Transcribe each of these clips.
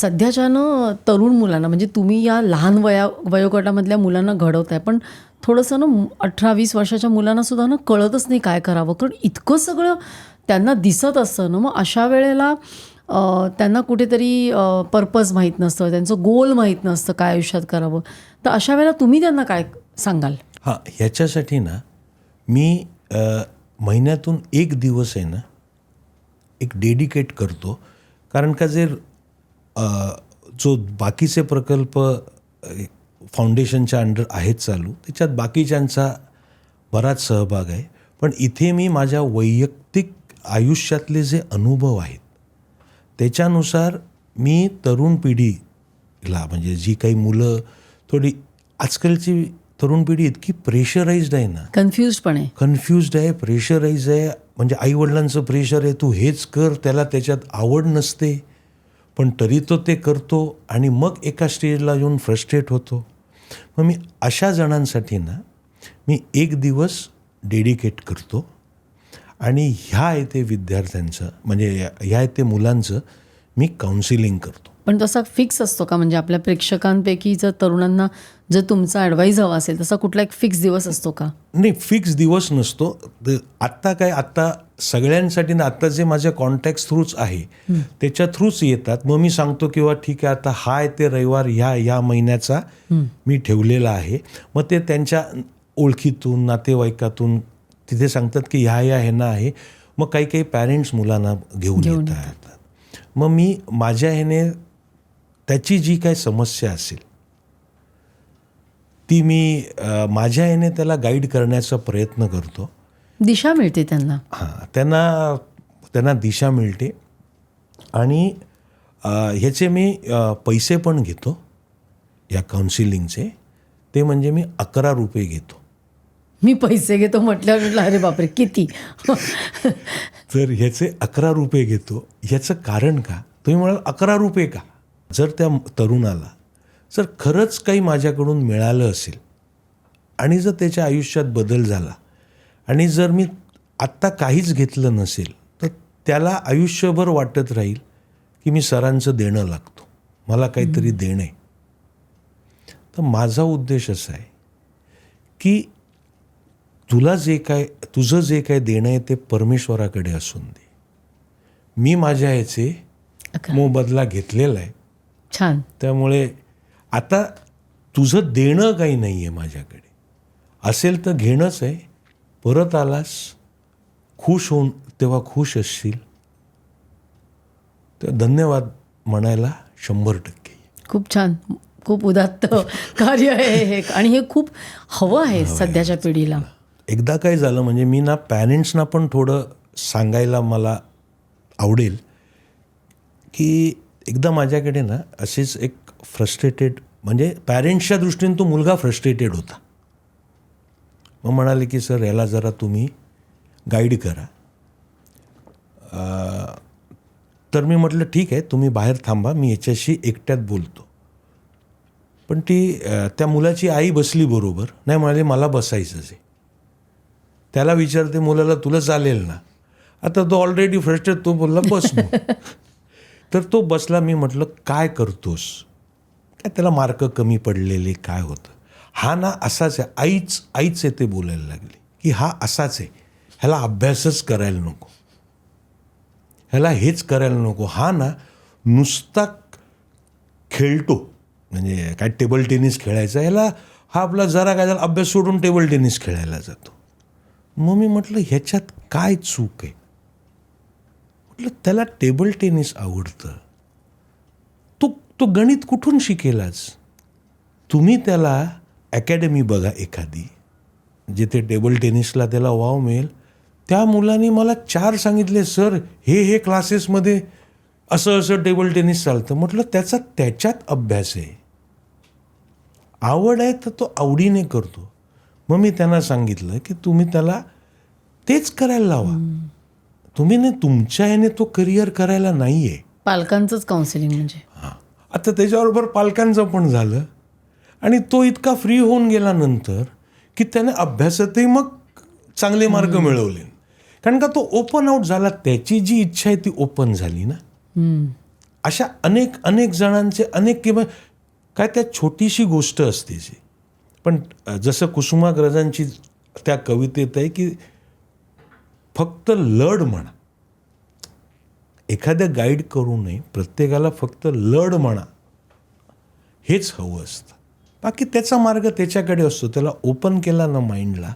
सध्याच्या ना तरुण मुलांना म्हणजे तुम्ही या लहान वयोगटामधल्या मुलांना घडवताय, पण थोडंसं ना 18-20 वर्षाच्या मुलांना सुद्धा ना कळतच नाही काय करावं, कारण इतकं सगळं त्यांना दिसत असतं ना. मग अशा वेळेला त्यांना कुठेतरी पर्पज माहीत नसतं, त्यांचं गोल माहीत नसतं काय आयुष्यात करावं. तर अशा वेळेला तुम्ही त्यांना काय सांगाल? हां, ह्याच्यासाठी ना मी महिन्यातून एक दिवस आहे ना एक डेडिकेट करतो. कारण का जो बाकीचे प्रकल्प फाउंडेशनच्या अंडर आहेत चालू, त्याच्यात बाकीच्यांचा बराच सहभाग आहे. पण इथे मी माझ्या वैयक्तिक आयुष्यातले जे अनुभव आहेत त्याच्यानुसार मी तरुण पिढीला, म्हणजे जी काही मुलं थोडी, आजकालची तरुण पिढी इतकी प्रेशराइज्ड आहे ना, कन्फ्यूज्ड आहे, प्रेशराइज आहे. म्हणजे आईवडिलांचं प्रेशर आहे, तू हेच कर, त्याला त्याच्यात आवड नसते पण तरी तो ते करतो आणि मग एका स्टेजला येऊन फ्रस्ट्रेट होतो. मग मी अशा जणांसाठी ना मी एक दिवस डेडिकेट करतो आणि ह्या येते विद्यार्थ्यांचं, म्हणजे ह्या येते मुलांचं मी काउन्सिलिंग करतो. पण तसा फिक्स असतो का? म्हणजे आपल्या प्रेक्षकांपैकी जर तरुणांना जर तुमचा ॲडवाईस हवा असेल तसा कुठला एक फिक्स दिवस असतो का? नाही, फिक्स दिवस नसतो. आत्ता सगळ्यांसाठी ना, आत्ता जे माझ्या कॉन्टॅक्ट थ्रूच आहे त्याच्या थ्रूच येतात. मग मी सांगतो किंवा ठीक आहे आता हा ते रविवार ह्या महिन्याचा मी ठेवलेला आहे. मग ते त्यांच्या ओळखीतून नातेवाईकातून तिथे सांगतात की ह्या ह्यांना आहे. मग काही पॅरेंट्स मुलांना घेऊन येतात. मग मी माझ्या ह्याने त्याची जी काही समस्या असेल ती मी माझ्या ह्याने त्याला गाईड करण्याचा प्रयत्न करतो. दिशा मिळते त्यांना. हां, त्यांना दिशा मिळते. आणि ह्याचे मी पैसे पण घेतो या काउन्सिलिंगचे. ते म्हणजे मी 11 रुपये घेतो. मी पैसे घेतो म्हटल्यावर अरे बापरे किती. तर ह्याचे 11 रुपये घेतो. ह्याचं कारण का? तुम्ही म्हणाल 11 रुपये का? जर त्या तरुणाला जर खरंच काही माझ्याकडून मिळालं असेल आणि जर त्याच्या आयुष्यात बदल झाला आणि जर मी आत्ता काहीच घेतलं नसेल तर त्याला आयुष्यभर वाटत राहील की मी सरांचं देणं लागतो, मला काहीतरी देणं आहे. तर माझा उद्देश असा आहे की तुझं जे काय देणं आहे ते परमेश्वराकडे असून दे. मी माझ्या ह्याचे मोबदला घेतलेला आहे. छान. त्यामुळे आता तुझं देणं काही नाही आहे माझ्याकडे, असेल तर घेणंच आहे. परत आलास खुश होऊन तेव्हा खुश असशील तर धन्यवाद म्हणायला 100%. खूप छान, खूप उदात्त कार्य आहे हे आणि हे खूप हवं आहे सध्याच्या पिढीला. एकदा काय झालं म्हणजे मी ना पॅरेंट्सना पण थोडं सांगायला मला आवडेल की एकदा माझ्याकडे ना असेच एक फ्रस्ट्रेटेड, म्हणजे पॅरेंट्सच्या दृष्टीने तो मुलगा फ्रस्ट्रेटेड होता. मग म्हणाले की सर याला जरा तुम्ही गाईड करा. तर मी म्हटलं ठीक आहे, तुम्ही बाहेर थांबा, मी याच्याशी एकट्यात बोलतो. पण त्या मुलाची आई बसली बरोबर. नाही म्हणाली मला बसायचंच आहे. त्याला विचारते मुलाला तुला चालेल ना? आता तो ऑलरेडी फ्रस्ट्रेट, तो बोलला बस मग. तर तो बसला. मी म्हटलं काय करतोस? काय त्याला मार्क कमी पडलेले काय होतं? हा ना असाच आहे. आईच ते बोलायला लागली की हा असाच आहे, ह्याला अभ्यासच करायला नको, ह्याला हेच करायला नको. हा ना नुसता खेळतो, म्हणजे काय टेबल टेनिस खेळायचा, ह्याला हा आपला जरा काय झाला अभ्यास सोडून टेबल टेनिस खेळायला जातो. मग मी म्हटलं ह्याच्यात काय चूक आहे? म्हटलं त्याला टेबल टेनिस आवडतं, तो गणित कुठून शिकेलाच? तुम्ही त्याला अकॅडमी बघा एखादी जिथे टेबल टेनिसला त्याला वाव मिळेल. त्या मुलाने मला 4 सांगितले सर हे क्लासेसमध्ये असं टेबल टेनिस चालतं. म्हटलं त्याच्यात अभ्यास आहे, आवड आहे तर तो आवडीने करतो. मग मी त्यांना सांगितलं की तुम्ही त्याला तेच करायला लावा. तुम्ही नाही, तुमच्या ह्याने तो करिअर करायला नाही आहे. पालकांचंच काउन्सिलिंग म्हणजे. हां, आता त्याच्याबरोबर पालकांचं पण झालं आणि तो इतका फ्री होऊन गेल्यानंतर की त्याने अभ्यासातही मग चांगले मार्क मिळवले. कारण का तो ओपन आउट झाला, त्याची जी इच्छा आहे ती ओपन झाली ना. अशा अनेक अनेक जणांचे अनेक किंवा काय त्यात छोटीशी गोष्ट असते जी पण जसं कुसुमाग्रजांची त्या कवितेत आहे की फक्त लढ म्हणा, एखादं गाईड करू नये, प्रत्येकाला फक्त लढ म्हणा हेच हवं असतं. बाकी त्याचा मार्ग त्याच्याकडे असतो. त्याला ओपन केला ना माइंडला,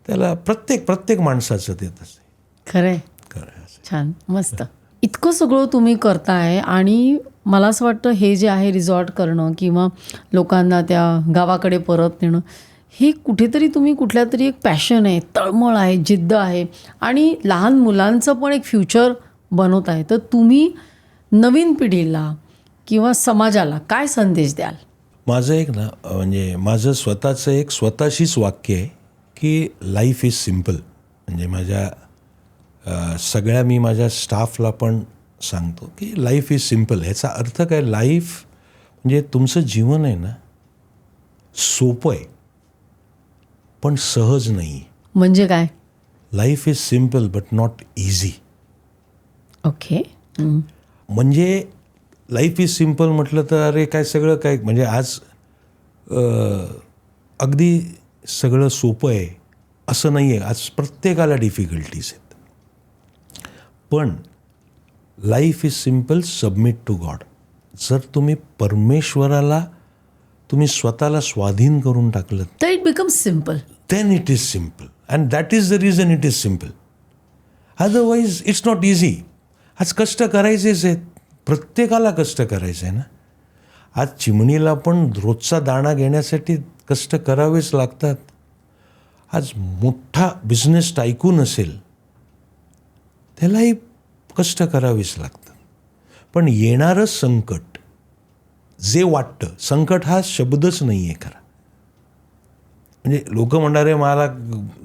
त्याला प्रत्येक माणसाचं ते तसं खरंय. खरं. छान, मस्त. इतकं सगळं तुम्ही करताय आणि मला असं वाटतं हे जे आहे रिसॉर्ट करणं किंवा लोकांना त्या गावाकडे परत नेणं, हे कुठेतरी तुम्ही कुठल्या तरी एक पॅशन आहे, तळमळ आहे, जिद्द आहे आणि लहान मुलांचं पण एक फ्युचर बनवत आहे. तर तुम्ही नवीन पिढीला किंवा समाजाला काय संदेश द्याल? माझं एक ना म्हणजे माझं स्वतःचं एक स्वतःशीच वाक्य आहे की लाईफ इज सिम्पल. म्हणजे माझ्या सगळ्या मी माझ्या स्टाफला पण सांगतो की लाईफ इज सिम्पल. ह्याचा अर्थ काय, लाईफ म्हणजे तुमचं जीवन आहे ना सोपं आहे पण सहज नाही आहे. म्हणजे काय? Life is simple but not easy. Okay. म्हणजे लाईफ इज सिम्पल म्हटलं तर अरे काय सगळं काय म्हणजे आज अगदी सगळं सोपं आहे असं नाही आहे. आज प्रत्येकाला डिफिकल्टीज आहेत. पण life is simple, submit to God. जर तुम्ही परमेश्वराला तुम्ही स्वतःला स्वाधीन करून टाकलं तर it becomes simple. then it is simple. And that is the reason it is simple. Otherwise, it's not easy. आज कष्ट करायचेच आहेत. प्रत्येकाला कष्ट करायचं आहे ना. आज चिमणीला पण रोजचा दाणा घेण्यासाठी कष्ट करावेच लागतात. आज मोठा बिझनेस टायकून असेल त्यालाही कष्ट करावेच लागतात. पण येणारं संकट जे वाटतं, संकट हा शब्दच नाही आहे खरा. म्हणजे लोक म्हणणारे मला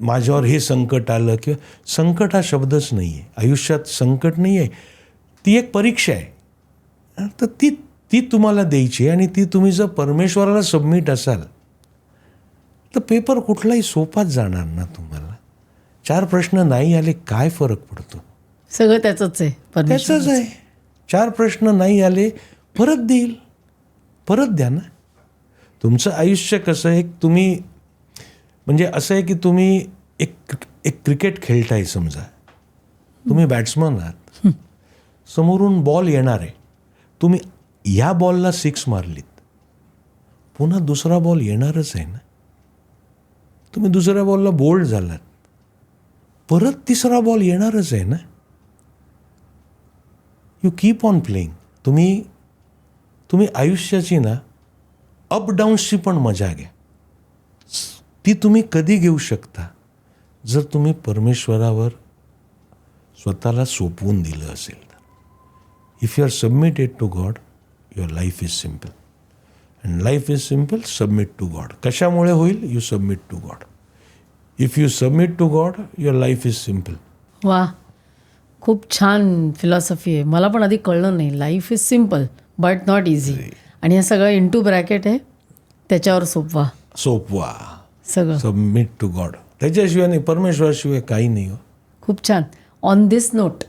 माझ्यावर हे संकट आलं किंवा संकट हा शब्दच नाही आहे. आयुष्यात संकट नाही आहे, ती एक परीक्षा आहे. तर ती तुम्हाला द्यायची आणि ती तुम्ही जर परमेश्वराला सबमिट असाल तर पेपर कुठलाही सोपाच जाणार ना तुम्हाला. 4 प्रश्न नाही आले काय फरक पडतो? सगळं त्याचंच आहे, त्याचंच आहे. 4 प्रश्न नाही आले परत देईल, परत द्या ना. तुमचं आयुष्य कसं आहे, तुम्ही म्हणजे असं आहे की तुम्ही एक क्रिकेट खेळताय. समजा तुम्ही बॅट्समन आहात, समोरून बॉल येणार आहे, तुम्ही ह्या बॉलला 6 मारलीत, पुन्हा दुसरा बॉल येणारच आहे ना. तुम्ही दुसऱ्या बॉलला बोल्ड झालात, परत तिसरा बॉल येणारच आहे ना. You keep on playing. तुम्ही आयुष्याची ना अप डाऊन्सची पण मजा घ्या. ती तुम्ही कधी घेऊ शकता जर तुम्ही परमेश्वरावर स्वतःला सोपवून दिलं असेल तर. If you are submitted to God, your life is simple. And life is simple, submit to God. कशामुळे होईल? You submit to God. If you submit to God, your life is simple. वा, खूप छान फिलॉसॉफी आहे. मला पण आधी कळलं नाही. Life is simple but not easy. आणि हे सगळं इंटू ब्रॅकेट आहे, त्याच्यावर सोपवा सगळं. Submit to God. त्याच्याशिवाय नाही, परमेश्वराशिवाय काही नाही हो. खूप छान. ऑन दिस नोट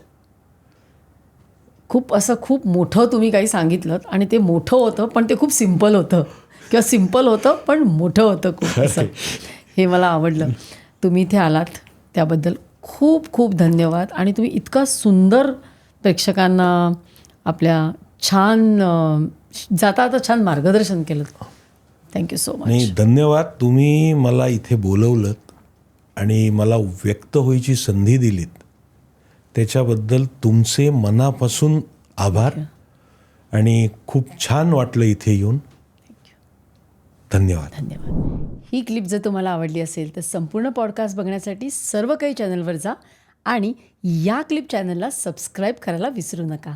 खूप मोठं तुम्ही काही सांगितलं आणि ते मोठं होतं पण ते खूप सिम्पल होतं किंवा सिम्पल होतं पण मोठं होतं खूप. असं हे मला आवडलं. तुम्ही इथे आलात त्याबद्दल खूप खूप धन्यवाद. आणि तुम्ही इतका सुंदर प्रेक्षकांना आपल्या छान जाता छान मार्गदर्शन केलं. Thank you so much. नाही, धन्यवाद. तुम्ही मला इथे बोलवलं आणि मला व्यक्त व्हायची संधी दिलीत, त्याच्याबद्दल तुमचे मनापासून आभार. आणि खूप छान वाटलं इथे येऊन. धन्यवाद. ही क्लिप जर तुम्हाला आवडली असेल तर संपूर्ण पॉडकास्ट बघण्यासाठी सर्व काही चॅनलवर जा आणि या क्लिप चॅनलला सबस्क्राईब करायला विसरू नका.